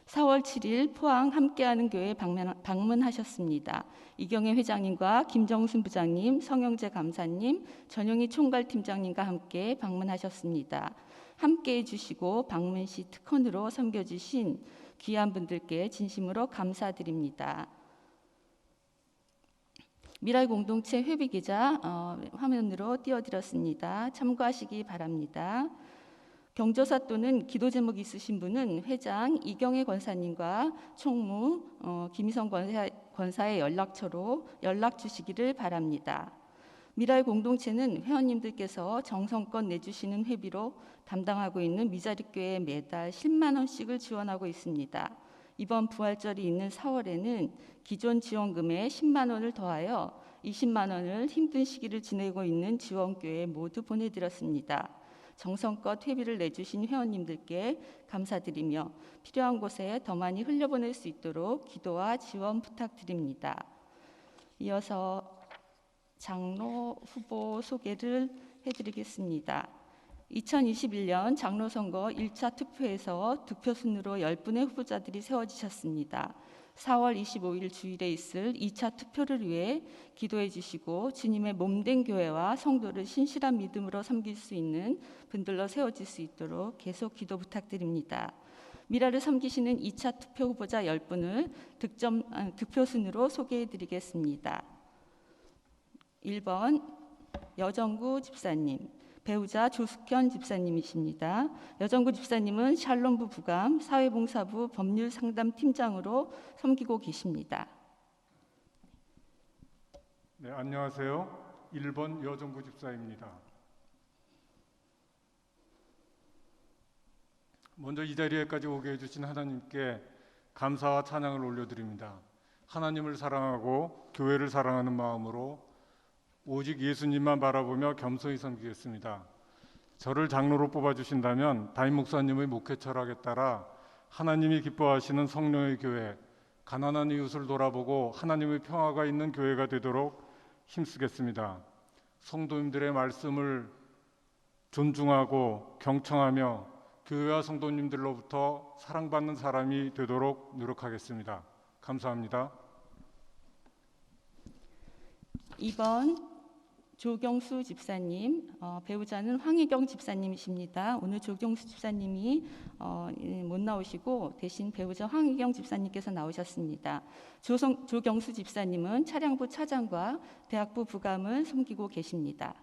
4월 7일 포항 함께하는 교회 방문하셨습니다. 이경혜 회장님과 김정순 부장님, 성영재 감사님, 전영희 총괄팀장님과 함께 방문하셨습니다. 함께해 주시고 방문 시 특헌으로 섬겨주신 귀한 분들께 진심으로 감사드립니다. 미랄 공동체 회비 계좌 화면으로 띄워드렸습니다. 참고하시기 바랍니다. 경조사 또는 기도 제목 있으신 분은 회장 이경혜 권사님과 총무 김희성 권사의 연락처로 연락 주시기를 바랍니다. 미랄 공동체는 회원님들께서 정성껏 내주시는 회비로 담당하고 있는 미자립교회에 매달 10만 원씩을 지원하고 있습니다. 이번 부활절이 있는 4월에는 기존 지원금에 10만 원을 더하여 20만 원을 힘든 시기를 지내고 있는 지원교회에 모두 보내드렸습니다. 정성껏 회비를 내주신 회원님들께 감사드리며 필요한 곳에 더 많이 흘려보낼 수 있도록 기도와 지원 부탁드립니다. 이어서 장로 후보 소개를 해드리겠습니다. 2021년 장로선거 1차 투표에서 득표순으로 10분의 후보자들이 세워지셨습니다. 4월 25일 주일에 있을 2차 투표를 위해 기도해 주시고 주님의 몸된 교회와 성도를 신실한 믿음으로 섬길 수 있는 분들로 세워질 수 있도록 계속 기도 부탁드립니다. 미라를 섬기시는 2차 투표 후보자 10분을 득표순으로 소개해 드리겠습니다. 1번 여정구 집사님, 배우자 조숙현 집사님이십니다. 여정구 집사님은 샬롬부 부감 사회봉사부 법률상담팀장으로 섬기고 계십니다. 네, 안녕하세요. 1번 여정구 집사입니다. 먼저 이 자리에까지 오게 해주신 하나님께 감사와 찬양을 올려드립니다. 하나님을 사랑하고 교회를 사랑하는 마음으로 오직 예수님만 바라보며 겸손히 섬기겠습니다. 저를 장로로 뽑아주신다면 담임 목사님의 목회 철학에 따라 하나님이 기뻐하시는 성령의 교회, 가난한 이웃을 돌아보고 하나님의 평화가 있는 교회가 되도록 힘쓰겠습니다. 성도님들의 말씀을 존중하고 경청하며 교회와 성도님들로부터 사랑받는 사람이 되도록 노력하겠습니다. 감사합니다. 2번 조경수 집사님, 배우자는 황희경 집사님이십니다. 오늘 조경수 집사님이 못 나오시고 대신 배우자 황희경 집사님께서 나오셨습니다. 조경수 집사님은 차량부 차장과 대학부 부감을 섬기고 계십니다.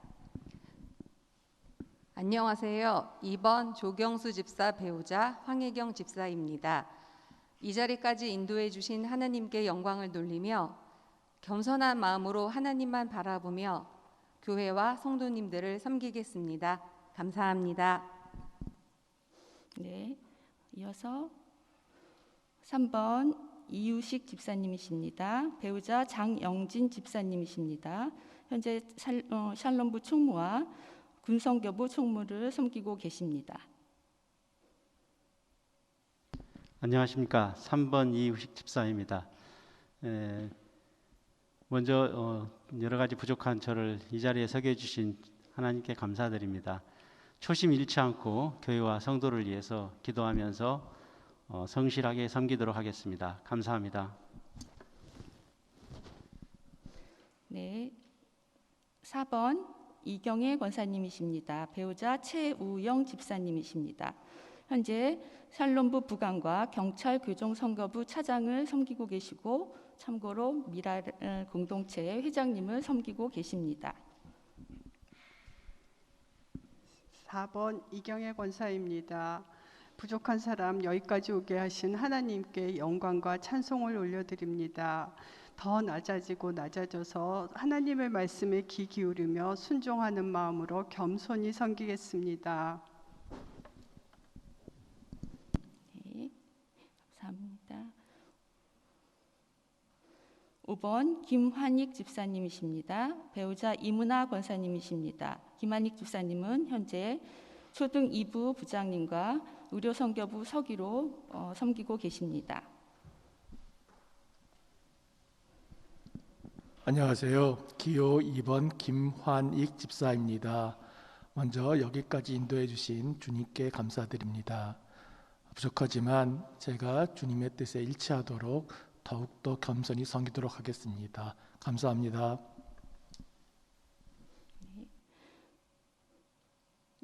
안녕하세요. 2번 조경수 집사 배우자 황혜경 집사입니다. 이 자리까지 인도해 주신 하나님께 영광을 돌리며 겸손한 마음으로 하나님만 바라보며 교회와 성도님들을 섬기겠습니다. 감사합니다. 네, 이어서 3번 이유식 집사님이십니다. 배우자 장영진 집사님이십니다. 현재 샬롬부 총무와 군성교부 총무를 섬기고 계십니다. 안녕하십니까. 3번 이유식 집사입니다. 먼저 여러 가지 부족한 저를 이 자리에 서게 해주신 하나님께 감사드립니다. 초심 잃지 않고 교회와 성도를 위해서 기도하면서 성실하게 섬기도록 하겠습니다. 감사합니다. 네, 4번 이경애 권사님이십니다. 배우자 최우영 집사님이십니다. 현재 샬롬부 부감과 경찰 교정선거부 차장을 섬기고 계시고 참고로 미랄 공동체 회장님을 섬기고 계십니다. 4번 이경애 권사입니다. 부족한 사람 여기까지 오게 하신 하나님께 영광과 찬송을 올려드립니다. 더 낮아지고 낮아져서 하나님의 말씀에 귀 기울이며 순종하는 마음으로 겸손히 섬기겠습니다. 네, 감사합니다. 5번 김환익 집사님이십니다. 배우자 이문아 권사님이십니다. 김환익 집사님은 현재 초등 2부 부장님과 의료선교부 서기로 섬기고 계십니다. 안녕하세요. 기호 2번 김환익 집사입니다. 먼저 여기까지 인도해 주신 주님께 감사드립니다. 부족하지만 제가 주님의 뜻에 일치하도록 더욱더 겸손히 섬기도록 하겠습니다. 감사합니다.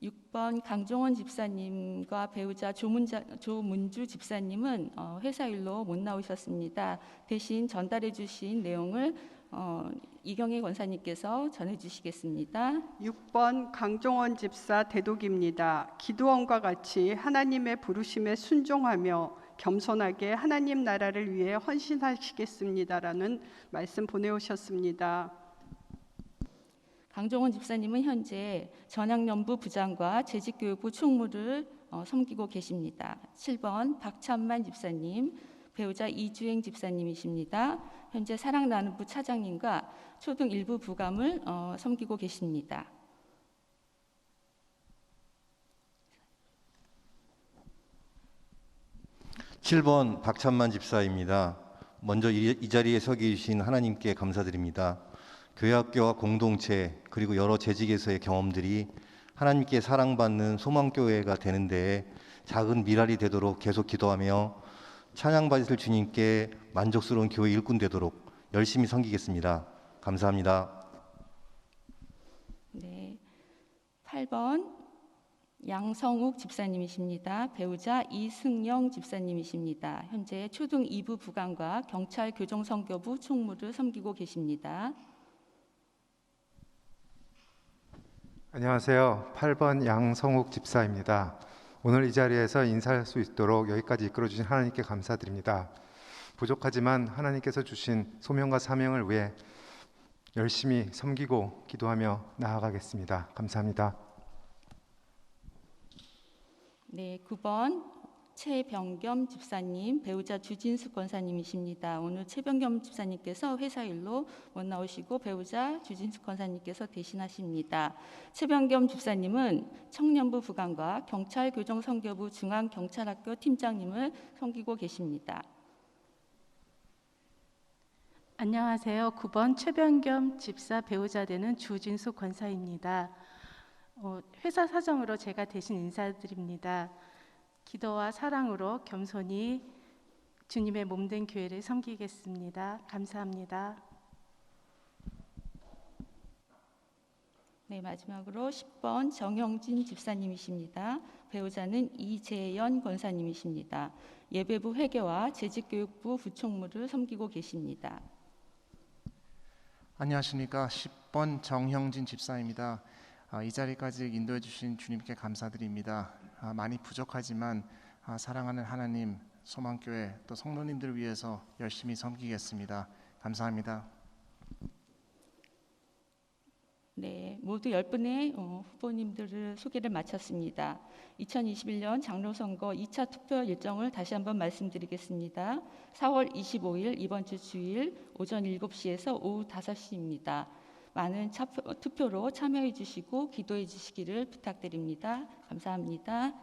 6번 강종원 집사님과 배우자 조문주 집사님은 회사 일로 못 나오셨습니다. 대신 전달해 주신 내용을 이경혜 권사님께서 전해 주시겠습니다. 6번 강종원 집사 대독입니다. 기도원과 같이 하나님의 부르심에 순종하며 겸손하게 하나님 나라를 위해 헌신하시겠습니다라는 말씀 보내오셨습니다. 강종원 집사님은 현재 전학연부 부장과 재직교육부 총무를 섬기고 계십니다. 7번 박찬만 집사님, 배우자 이주행 집사님이십니다. 현재 사랑나눔부 차장님과 초등 1부 부감을 섬기고 계십니다. (7번) 박찬만 집사입니다. 먼저 이 자리에 서 계신 하나님께 감사드립니다. 교회학교와 공동체 그리고 여러 재직에서의 경험들이 하나님께 사랑받는 소망교회가 되는 데에 작은 미랄이 되도록 계속 기도하며 찬양받으실 주님께 만족스러운 교회 일꾼 되도록 열심히 섬기겠습니다. 감사합니다. 네, 8번 양성욱 집사님이십니다. 배우자 이승영 집사님이십니다. 현재 초등 2부 부감과 경찰 교정선교부 총무를 섬기고 계십니다. 안녕하세요. 8번 양성욱 집사입니다. 오늘 이 자리에서 인사할 수 있도록 여기까지 이끌어주신 하나님께 감사드립니다. 부족하지만 하나님께서 주신 소명과 사명을 위해 열심히 섬기고 기도하며 나아가겠습니다. 감사합니다. 네, 9번 최병겸 집사님, 배우자 주진숙 권사님이십니다. 오늘 최병겸 집사님께서 회사 일로 못 나오시고 배우자 주진숙 권사님께서 대신하십니다. 최병겸 집사님은 청년부 부관과 경찰교정선교부 중앙경찰학교 팀장님을 섬기고 계십니다. 안녕하세요. 9번 최병겸 집사 배우자 되는 주진숙 권사입니다. 회사 사정으로 제가 대신 인사드립니다. 기도와 사랑으로 겸손히 주님의 몸된 교회를 섬기겠습니다. 감사합니다. 네, 마지막으로 10번 정영진 집사님이십니다. 배우자는 이재연 권사님이십니다. 예배부 회계와 재직교육부 부총무를 섬기고 계십니다. 안녕하십니까. 10번 정형진 집사입니다. 이 자리까지 인도해 주신 주님께 감사드립니다. 많이 부족하지만 사랑하는 하나님, 소망교회 또 성도님들을 위해서 열심히 섬기겠습니다. 감사합니다. 네, 모두 10분의 후보님들을 소개를 마쳤습니다. 2021년 장로선거 2차 투표 일정을 다시 한번 말씀드리겠습니다. 4월 25일 이번 주 주일 오전 7시에서 오후 5시입니다. 많은 투표로 참여해 주시고 기도해 주시기를 부탁드립니다. 감사합니다.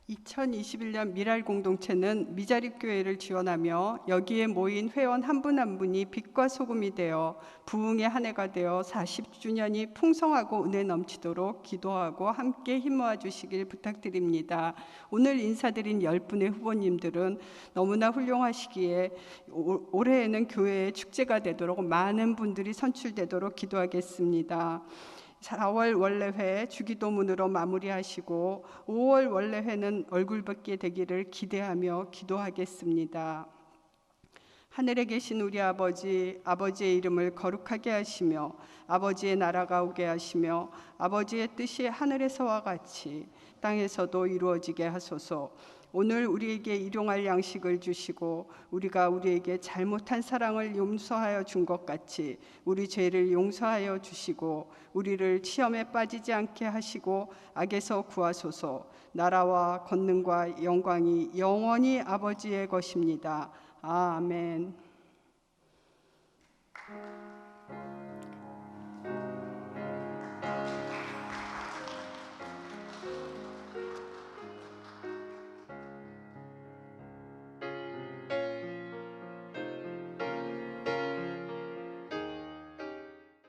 2021년 미랄 공동체는 미자립 교회를 지원하며 여기에 모인 회원 한 분 한 분이 빛과 소금이 되어 부흥의 한 해가 되어 40주년이 풍성하고 은혜 넘치도록 기도하고 함께 힘모아 주시길 부탁드립니다. 오늘 인사드린 10분의 후보님들은 너무나 훌륭하시기에 올해에는 교회의 축제가 되도록 많은 분들이 선출되도록 기도하겠습니다. 4월 원래회 주기도문으로 마무리하시고 5월 원래회는 얼굴 뵙게 되기를 기대하며 기도하겠습니다. 하늘에 계신 우리 아버지, 아버지의 이름을 거룩하게 하시며 아버지의 나라가 오게 하시며 아버지의 뜻이 하늘에서와 같이 땅에서도 이루어지게 하소서. 오늘 우리에게 일용할 양식을 주시고 우리가 우리에게 잘못한 사랑을 용서하여 준 것 같이 우리 죄를 용서하여 주시고 우리를 시험에 빠지지 않게 하시고 악에서 구하소서. 나라와 권능과 영광이 영원히 아버지의 것입니다. 아멘.